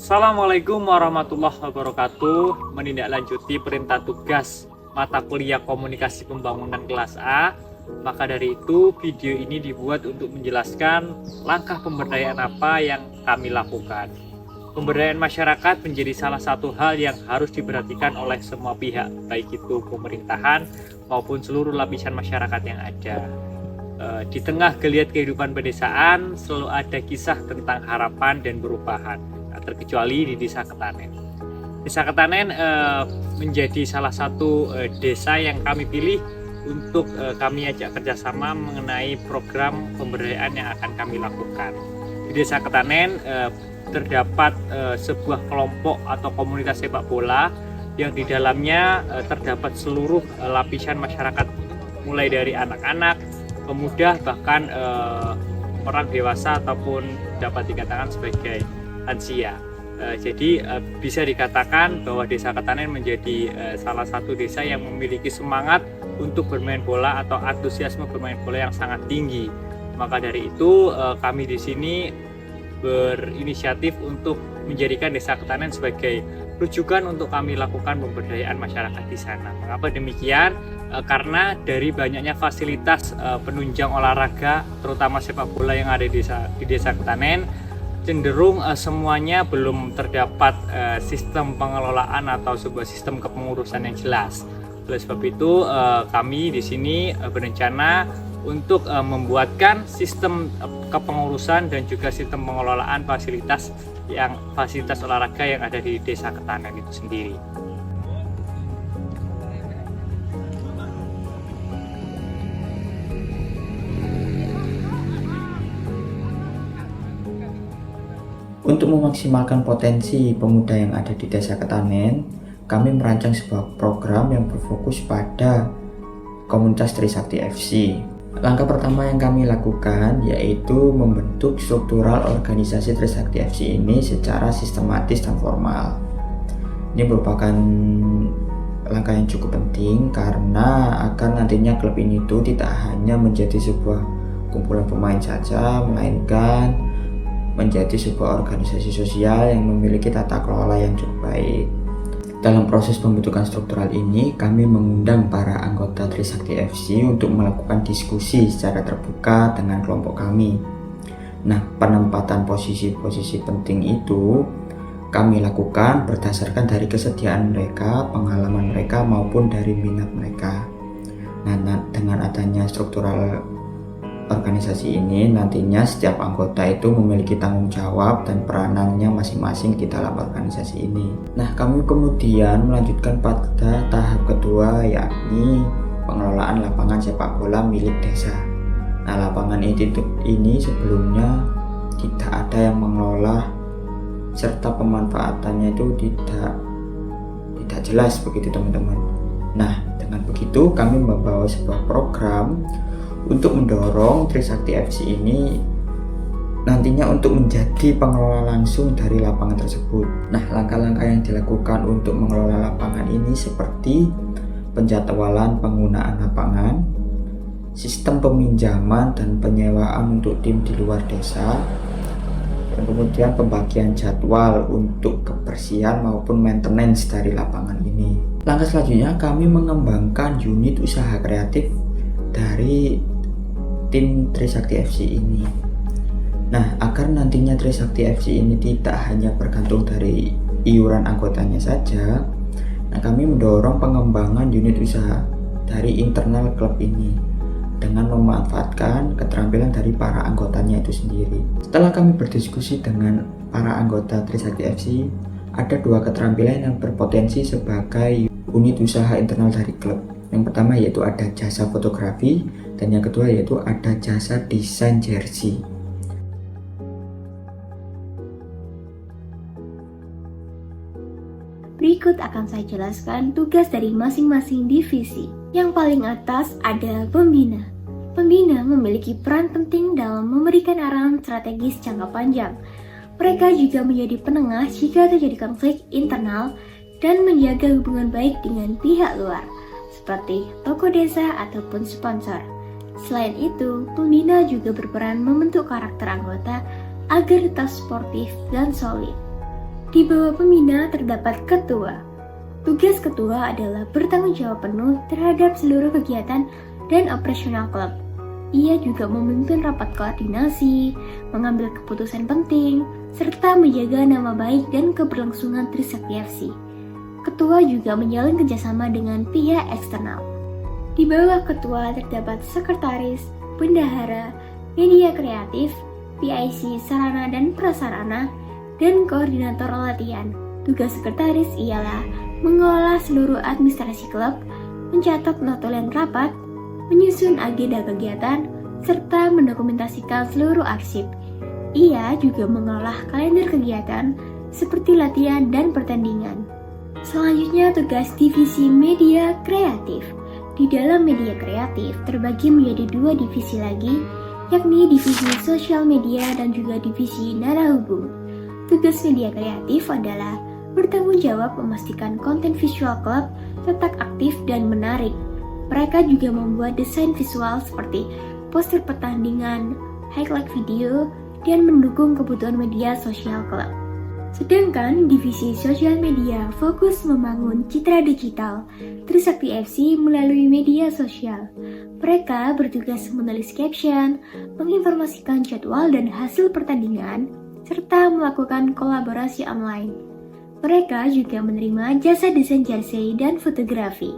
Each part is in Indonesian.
Assalamualaikum warahmatullahi wabarakatuh. Menindaklanjuti perintah tugas mata kuliah komunikasi pembangunan kelas A, maka dari itu video ini dibuat untuk menjelaskan langkah pemberdayaan apa yang kami lakukan. Pemberdayaan masyarakat menjadi salah satu hal yang harus diperhatikan oleh semua pihak, baik itu pemerintahan maupun seluruh lapisan masyarakat yang ada. Di tengah geliat kehidupan pedesaan selalu ada kisah tentang harapan dan perubahan, terkecuali di Desa Ketanen. Desa Ketanen menjadi salah satu desa yang kami pilih untuk kami ajak kerjasama mengenai program pemberdayaan yang akan kami lakukan. Di Desa Ketanen terdapat sebuah kelompok atau komunitas sepak bola yang di dalamnya terdapat seluruh lapisan masyarakat, mulai dari anak-anak, pemuda, bahkan orang dewasa ataupun dapat dikatakan sebagai lansia. Jadi bisa dikatakan bahwa Desa Ketanen menjadi salah satu desa yang memiliki semangat untuk bermain bola atau antusiasme bermain bola yang sangat tinggi. Maka dari itu kami di sini berinisiatif untuk menjadikan Desa Ketanen sebagai rujukan untuk kami lakukan pemberdayaan masyarakat di sana. Mengapa demikian? Karena dari banyaknya fasilitas penunjang olahraga, terutama sepak bola yang ada di Desa Ketanen, cenderung semuanya belum terdapat sistem pengelolaan atau sebuah sistem kepengurusan yang jelas. Oleh sebab itu kami di sini berencana untuk membuatkan sistem kepengurusan dan juga sistem pengelolaan fasilitas olahraga yang ada di Desa Ketanen itu sendiri. Untuk memaksimalkan potensi pemuda yang ada di Desa Ketanen, kami merancang sebuah program yang berfokus pada komunitas Trisakti FC. Langkah pertama yang kami lakukan yaitu membentuk struktural organisasi Trisakti FC ini secara sistematis dan formal. Ini merupakan langkah yang cukup penting karena agar nantinya klub ini itu tidak hanya menjadi sebuah kumpulan pemain saja, melainkan menjadi sebuah organisasi sosial yang memiliki tata kelola yang cukup baik. Dalam proses pembentukan struktural ini, kami mengundang para anggota Trisakti FC untuk melakukan diskusi secara terbuka dengan kelompok kami. Nah, penempatan posisi-posisi penting itu kami lakukan berdasarkan dari kesediaan mereka, pengalaman mereka, maupun dari minat mereka. Nah, dengan adanya struktural organisasi ini, nantinya setiap anggota itu memiliki tanggung jawab dan peranannya masing-masing di dalam organisasi ini. Nah, kami kemudian melanjutkan pada tahap kedua, yakni pengelolaan lapangan sepak bola milik desa. Nah, lapangan ini sebelumnya tidak ada yang mengelola serta pemanfaatannya itu tidak jelas begitu teman-teman. Nah, dengan begitu kami membawa sebuah program untuk mendorong Trisakti FC ini nantinya untuk menjadi pengelola langsung dari lapangan tersebut. Nah, langkah-langkah yang dilakukan untuk mengelola lapangan ini seperti penjadwalan penggunaan lapangan, sistem peminjaman dan penyewaan untuk tim di luar desa, dan kemudian pembagian jadwal untuk kebersihan maupun maintenance dari lapangan ini. Langkah selanjutnya kami mengembangkan unit usaha kreatif dari tim Trisakti FC ini. Nah, agar nantinya Trisakti FC ini tidak hanya bergantung dari iuran anggotanya saja, nah kami mendorong pengembangan unit usaha dari internal klub ini dengan memanfaatkan keterampilan dari para anggotanya itu sendiri. Setelah kami berdiskusi dengan para anggota Trisakti FC, ada dua keterampilan yang berpotensi sebagai unit usaha internal dari klub. Yang pertama yaitu ada jasa fotografi, dan yang kedua yaitu ada jasa desain jersey. Berikut akan saya jelaskan tugas dari masing-masing divisi. Yang paling atas ada pembina. Pembina memiliki peran penting dalam memberikan arahan strategis jangka panjang. Mereka juga menjadi penengah jika terjadi konflik internal dan menjaga hubungan baik dengan pihak luar, seperti tokoh desa ataupun sponsor. Selain itu, pembina juga berperan membentuk karakter anggota agar tetap sportif dan solid. Di bawah pembina terdapat ketua. Tugas ketua adalah bertanggung jawab penuh terhadap seluruh kegiatan dan operasional klub. Ia juga memimpin rapat koordinasi, mengambil keputusan penting, serta menjaga nama baik dan keberlangsungan Trisakti FC. Ketua juga menjalin kerjasama dengan pihak eksternal. Di bawah ketua terdapat sekretaris, bendahara, media kreatif, PIC sarana dan prasarana, dan koordinator latihan. Tugas sekretaris ialah mengolah seluruh administrasi klub, mencatat notulen rapat, menyusun agenda kegiatan, serta mendokumentasikan seluruh arsip. Ia juga mengolah kalender kegiatan seperti latihan dan pertandingan. Selanjutnya tugas divisi media kreatif. Di dalam media kreatif terbagi menjadi 2 divisi lagi, yakni divisi sosial media dan juga divisi narahubung. Tugas media kreatif adalah bertanggung jawab memastikan konten visual klub tetap aktif dan menarik. Mereka juga membuat desain visual seperti poster pertandingan, highlight video, dan mendukung kebutuhan media sosial klub. Sedangkan divisi sosial media fokus membangun citra digital Trisakti FC melalui media sosial. Mereka bertugas menulis caption, menginformasikan jadwal dan hasil pertandingan, serta melakukan kolaborasi online. Mereka juga menerima jasa desain jersey dan fotografi.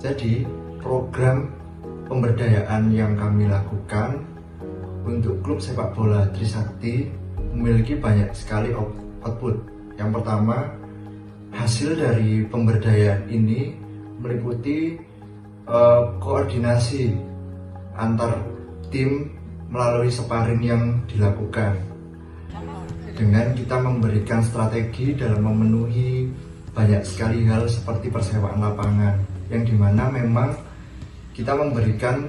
Jadi, program pemberdayaan yang kami lakukan untuk klub sepak bola Trisakti memiliki banyak sekali output. Yang pertama, hasil dari pemberdayaan ini meliputi koordinasi antar tim melalui sparring yang dilakukan. Dengan kita memberikan strategi dalam memenuhi banyak sekali hal seperti persewaan lapangan, yang dimana memang kita memberikan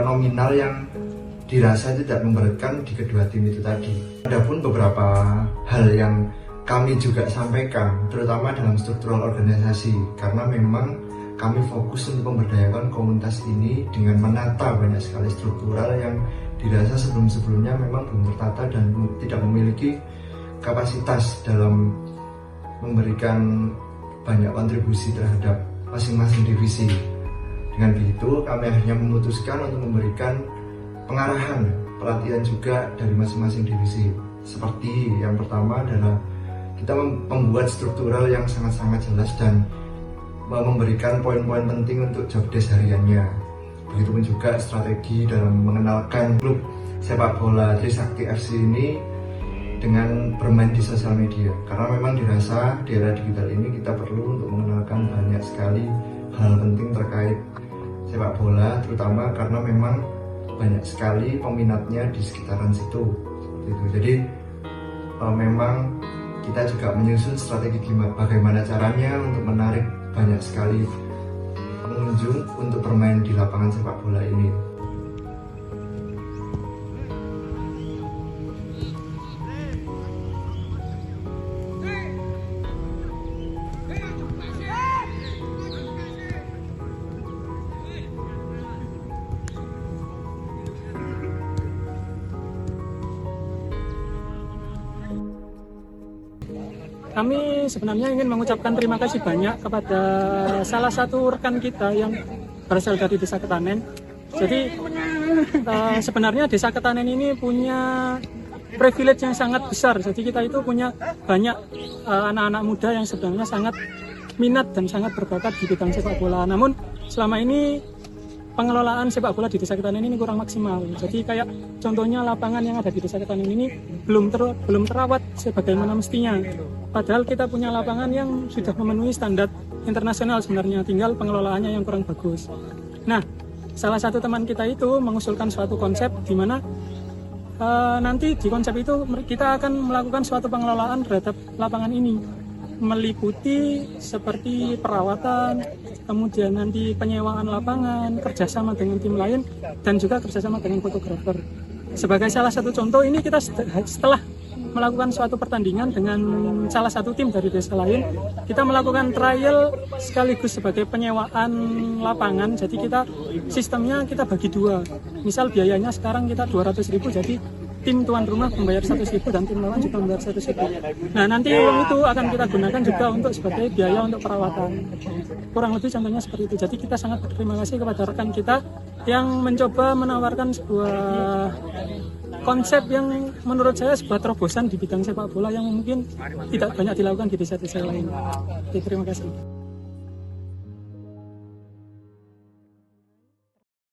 nominal yang dirasa tidak memberatkan di kedua tim itu tadi. Adapun beberapa hal yang kami juga sampaikan, terutama dalam struktural organisasi, karena memang kami fokus untuk memberdayakan komunitas ini dengan menata banyak sekali struktural yang dirasa sebelum-sebelumnya memang belum tertata dan tidak memiliki kapasitas dalam memberikan banyak kontribusi terhadap masing-masing divisi. Dengan begitu, kami akhirnya memutuskan untuk memberikan pengarahan pelatihan juga dari masing-masing divisi. Seperti yang pertama adalah kita membuat struktural yang sangat-sangat jelas dan memberikan poin-poin penting untuk job desk hariannya. Begitupun juga strategi dalam mengenalkan klub sepak bola Trisakti FC ini dengan bermain di sosial media, karena memang dirasa di era digital ini kita perlu untuk mengenalkan banyak sekali hal penting terkait sepak bola, terutama karena memang banyak sekali peminatnya di sekitaran situ. Jadi memang kita juga menyusun strategi bagaimana caranya untuk menarik banyak sekali pengunjung untuk bermain di lapangan sepak bola ini. Kami sebenarnya ingin mengucapkan terima kasih banyak kepada salah satu rekan kita yang berasal dari Desa Ketanen. Jadi sebenarnya Desa Ketanen ini punya privilege yang sangat besar. Jadi kita itu punya banyak anak-anak muda yang sebenarnya sangat minat dan sangat berbakat di bidang sepak bola. Namun selama ini pengelolaan sepak bola di Desa Ketanen ini kurang maksimal. Jadi kayak contohnya lapangan yang ada di Desa Ketanen ini belum terawat sebagaimana mestinya. Padahal kita punya lapangan yang sudah memenuhi standar internasional sebenarnya, tinggal pengelolaannya yang kurang bagus. Nah, salah satu teman kita itu mengusulkan suatu konsep di mana nanti di konsep itu kita akan melakukan suatu pengelolaan terhadap lapangan ini, meliputi seperti perawatan, kemudian nanti penyewaan lapangan, kerjasama dengan tim lain, dan juga kerjasama dengan fotografer. Sebagai salah satu contoh, ini kita setelah melakukan suatu pertandingan dengan salah satu tim dari desa lain, kita melakukan trial sekaligus sebagai penyewaan lapangan. Jadi sistemnya kita bagi dua. Misal biayanya sekarang kita 200.000, jadi tim tuan rumah membayar 100.000 dan tim lawan juga membayar 100.000. Nah, nanti uang itu akan kita gunakan juga untuk sebagai biaya untuk perawatan. Kurang lebih contohnya seperti itu. Jadi kita sangat berterima kasih kepada rekan kita yang mencoba menawarkan sebuah konsep yang menurut saya sebuah terobosan di bidang sepak bola yang mungkin tidak banyak dilakukan di desa-desa lain. Oke, terima kasih.